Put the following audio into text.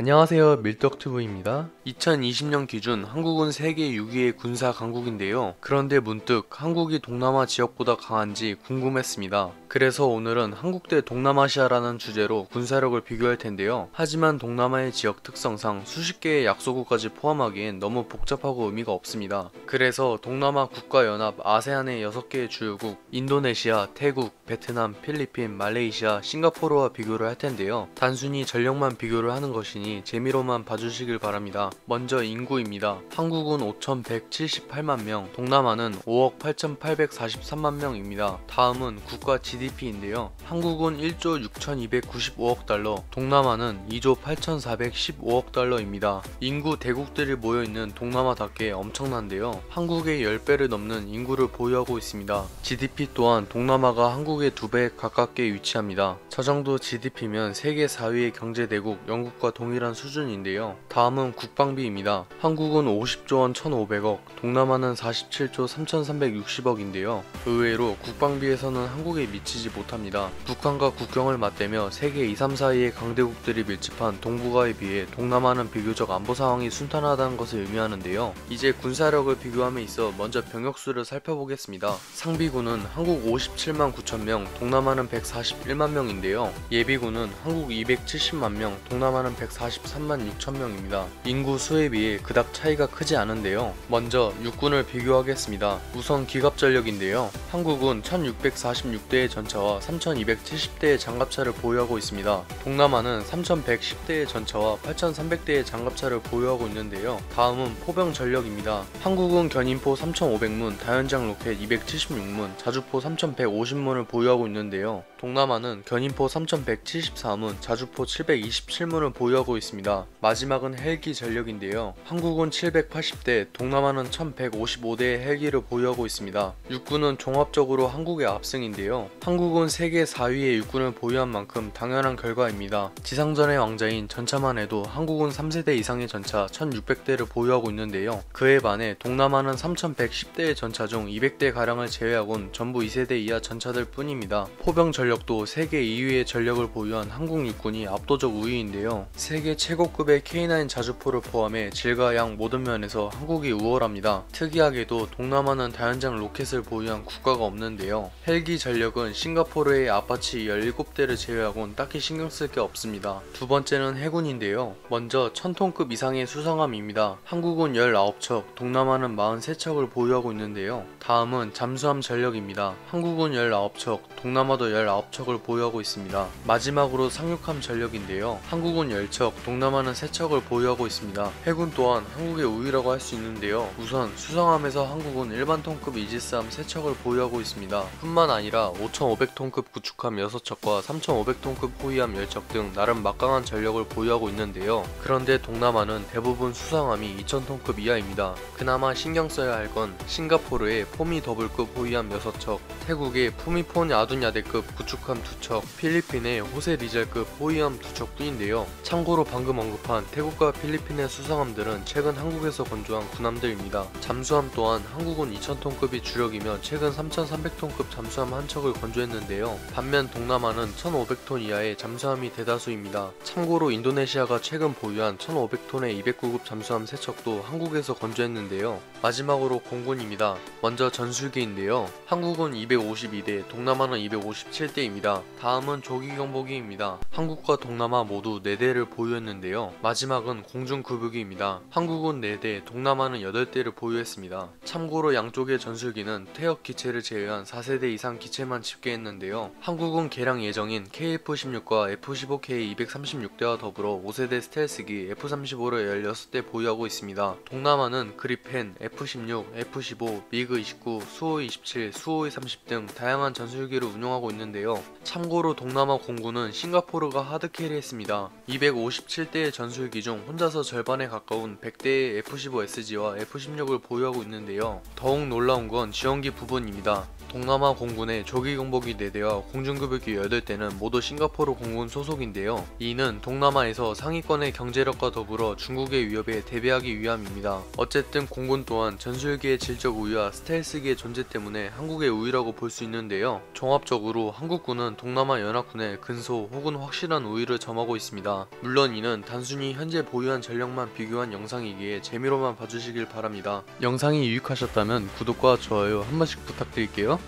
안녕하세요, 밀떡튜브입니다. 2020년 기준 한국은 세계 6위의 군사 강국인데요. 그런데 문득 한국이 동남아 지역보다 강한지 궁금했습니다. 그래서 오늘은 한국 대 동남아시아라는 주제로 군사력을 비교할 텐데요. 하지만 동남아의 지역 특성상 수십 개의 약소국까지 포함하기엔 너무 복잡하고 의미가 없습니다. 그래서 동남아 국가연합 아세안의 6개의 주요국, 인도네시아, 태국, 베트남, 필리핀, 말레이시아, 싱가포르와 비교를 할 텐데요. 단순히 전력만 비교를 하는 것이니 재미로만 봐주시길 바랍니다. 먼저 인구입니다. 한국은 5,178만 명, 동남아는 5억 8,843만 명입니다. 다음은 국가 GDP인데요. 한국은 1조 6,295억 달러, 동남아는 2조 8,415억 달러입니다. 인구 대국들이 모여있는 동남아답게 엄청난데요. 한국의 10배를 넘는 인구를 보유하고 있습니다. GDP 또한 동남아가 한국의 2배 가깝게 위치합니다. 저 정도 GDP면 세계 4위의 경제대국 영국과 동일한 수준인데요. 다음은 국방비입니다. 한국은 50조 원 1,500억, 동남아는 47조 3,360억인데요. 의외로 국방비에서는 한국에 미치지 못합니다. 북한과 국경을 맞대며 세계 2, 3, 4위의 강대국들이 밀집한 동북아에 비해 동남아는 비교적 안보 상황이 순탄하다는 것을 의미하는데요. 이제 군사력을 비교함에 있어 먼저 병력수를 살펴보겠습니다. 상비군은 한국 57만 9천 명, 동남아는 141만 명인데요. 예비군은 한국 270만 명, 동남아는 143만 6천 명입니다. 인구 수에 비해 그닥 차이가 크지 않은데요. 먼저 육군을 비교하겠습니다. 우선 기갑전력인데요. 한국은 1646대의 전차와 3270대의 장갑차를 보유하고 있습니다. 동남아는 3110대의 전차와 8300대의 장갑차를 보유하고 있는데요. 다음은 포병 전력입니다. 한국은 견인포 3500문, 다연장 로켓 276문, 자주포 3150문을 보유하고 있는데요. 동남아는 견인포 3174문, 자주포 727문을 보유하고 있습니다. 마지막은 헬기 전력인데요. 한국은 780대, 동남아는 1155대의 헬기를 보유하고 있습니다. 육군은 종합적으로 한국의 압승인데요. 한국은 세계 4위의 육군을 보유한 만큼 당연한 결과입니다. 지상전의 왕자인 전차만 해도 한국은 3세대 이상의 전차 1600대를 보유하고 있는데요. 그에 반해 동남아는 3110대의 전차 중 200대가량을 제외하곤 전부 2세대 이하 전차들 뿐입니다. 포병 전력도 세계 2위의 전력을 보유한 한국 육군이 압도적 우위인데요. 세계 최고급의 K9 자주포를 포함해 질과 양 모든 면에서 한국이 우월합니다. 특이하게도 동남아는 다연장 로켓을 보유한 국가가 없는데요. 헬기 전력은 싱가포르의 아파치 17대를 제외하곤 딱히 신경 쓸 게 없습니다. 두 번째는 해군인데요. 먼저 1000톤급 이상의 수상함입니다. 한국은 19척, 동남아는 43척을 보유하고 있는데요. 다음은 잠수함 전력입니다. 한국은 19척, 동남아도 19척을 보유하고 있습니다. 마지막으로 상륙함 전력인데요. 한국은 10척, 동남아는 3척을 보유하고 있습니다. 해군 또한 한국의 우위라고 할 수 있는데요. 우선 수상함에서 한국은 일반 톤급 이지스함 3척을 보유하고 있습니다. 뿐만 아니라 5500톤급 구축함 6척과 3500톤급 호위함 10척 등 나름 막강한 전력을 보유하고 있는데요. 그런데 동남아는 대부분 수상함이 2000톤급 이하입니다. 그나마 신경 써야 할 건 싱가포르의 포미 더블급 호위함 6척, 태국의 푸미폰 아둔야대급 구축함 2척, 필리핀의 호세 리젤급 호위함 2척 뿐인데요. 참고로 방금 언급한 태국과 필리핀의 수상함들은 최근 한국에서 건조한 군함들입니다. 잠수함 또한 한국은 2000톤급이 주력이며 최근 3300톤급 잠수함 한 척을 건조했는데요. 반면 동남아는 1500톤 이하의 잠수함이 대다수입니다. 참고로 인도네시아가 최근 보유한 1500톤의 209급 잠수함 3척도 한국에서 건조했는데요. 마지막으로 공군입니다. 먼저 전술기인데요. 한국은 252대, 동남아는 257대입니다. 다음은 조기경보기입니다. 한국과 동남아 모두 4대를 보유했는데요. 마지막은 공중급유기입니다. 한국은 4대, 동남아는 8대를 보유했습니다. 참고로 양쪽의 전술기는 퇴역 기체를 제외한 4세대 이상 기체만 집계했는데요. 한국은 개량 예정인 KF-16과 F-15K 236대와 더불어 5세대 스텔스기 F-35를 16대 보유하고 있습니다. 동남아는 그리펜, F-16, F-15, 미그-29, 수호-27, 수호-30 등 다양한 전술기를 운용하고 있는데요. 참고로 동남아 공군은 싱가포르가 하드캐리했습니다. 257대의 전술기 중 혼자서 절반에 가까운 100대의 F-15SG와 F-16을 보유하고 있는데요. 더욱 놀라운 건 지원기 부분입니다. 동남아 공군의 조기경보기 4대와 공중급유기 8대는 모두 싱가포르 공군 소속인데요. 이는 동남아에서 상위권의 경제력과 더불어 중국의 위협에 대비하기 위함입니다. 어쨌든 공군 또한 전술기의 질적 우위와 스텔스기의 존재 때문에 한국의 우위라고 볼 수 있는데요. 종합적으로 한국군은 동남아 연합군의 근소 혹은 확실한 우위를 점하고 있습니다. 물론 이는 단순히 현재 보유한 전력만 비교한 영상이기에 재미로만 봐주시길 바랍니다. 영상이 유익하셨다면 구독과 좋아요 한 번씩 부탁드릴게요.